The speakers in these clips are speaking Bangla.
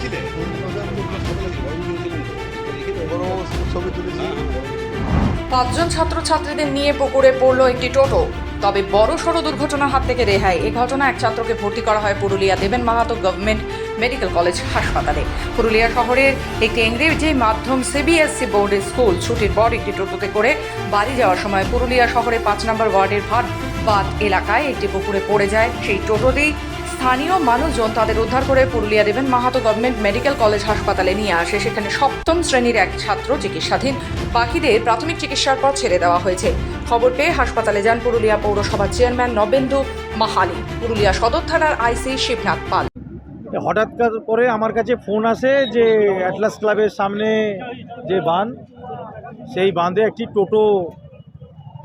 ছিলেন বড় ছবি তুলেছি। 5 জন ছাত্রছাত্রীদের নিয়ে পুকুরে পড়ল একটি টোটো। তবে বড় সড় দুর্ঘটনার হাত থেকে রেহাই। এই ঘটনা এক ছাত্রকে ভর্তি করা হয় পুরুলিয়া দেবেন মাহাতো গভর্নমেন্ট মেডিকেল কলেজ হাসপাতালে। পুরুলিয়া শহরের একটি ইংরেজি মাধ্যম সিবিএসসি বোর্ডের স্কুল ছুটির পর একটি টোটোতে করে বাড়ি যাওয়ার সময় পুরুলিয়া শহরের 5 নম্বর ওয়ার্ডের ভাটবাদ এলাকায় একটি পুকুরে পড়ে যায়। সেই টোটোতেই স্থানীয় মানুষজন তাদের উদ্ধার করে পুরুলিয়া দেবেন মাহাতো গভর্নমেন্ট মেডিকেল কলেজ হাসপাতালে নিয়ে আসে। সেখানে 7ম শ্রেণীর এক ছাত্র চিকিৎসাধীন। বাকিদের প্রাথমিক চিকিৎসার পর ছেড়ে দেওয়া হয়েছে। খবর পেয়ে হাসপাতালে যান পুরুলিয়া পৌরসভার চেয়ারম্যান নবেন্দু মাহালি, পুরুলিয়া সদর থানার আইসি শিবনাথ পাল। হঠাৎ করে আমার কাছে ফোন আসে যে অ্যাটলাস ক্লাবের সামনে যে বাঁধ, সেই বাঁধে একটি টোটো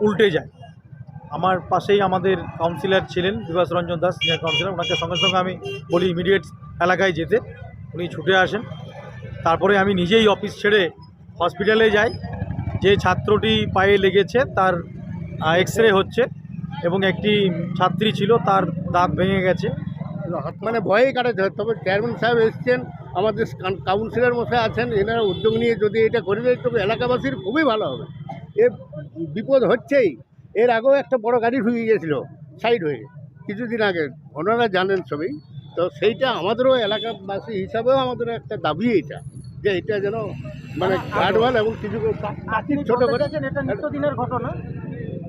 উল্টে যায়। আমার পাশেই আমাদের কাউন্সিলর ছিলেন বিভাস রঞ্জন দাস, সিনিয়র কাউন্সিলর। ওনাকে সঙ্গে সঙ্গে আমি বলি ইমিডিয়েট এলাকায় যেতে, উনি ছুটে আসেন। তারপরে আমি নিজেই অফিস ছেড়ে হসপিটালে যাই। যে ছাত্রটি পায়ে লেগেছে তার এক্স-রে হচ্ছে এবং একটি ছাত্রী ছিল তার দাঁত ভেঙে গেছে। মানে ভয়েই কাটাতে হয়। তবে চেয়ারম্যান সাহেব এসছেন, আমাদের কাউন্সিলর মশাই আছেন, এনারা উদ্যোগ নিয়ে যদি এটা করে দেয় তবে এলাকাবাসীর খুবই ভালো হবে। এ বিপদ হচ্ছেই। এর আগেও একটা বড় গাড়ি ঢুকে গিয়েছিল সাইড হয়ে কিছুদিন আগে, ওনারা জানেন সবই। তো সেইটা আমাদেরও এলাকাবাসী হিসাবেও আমাদের একটা দাবি এইটা, যে এটা যেন মানে গার্ডওয়াল এবং কিছু ছোটো করে। নিত্যদিনের ঘটনা।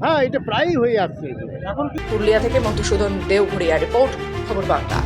হ্যাঁ, এটা প্রায়ই হয়ে আসছে। পুরুলিয়া থেকে মধুসূদন দেওঘড়িয়া রিপোর্ট, খবর বার্তা।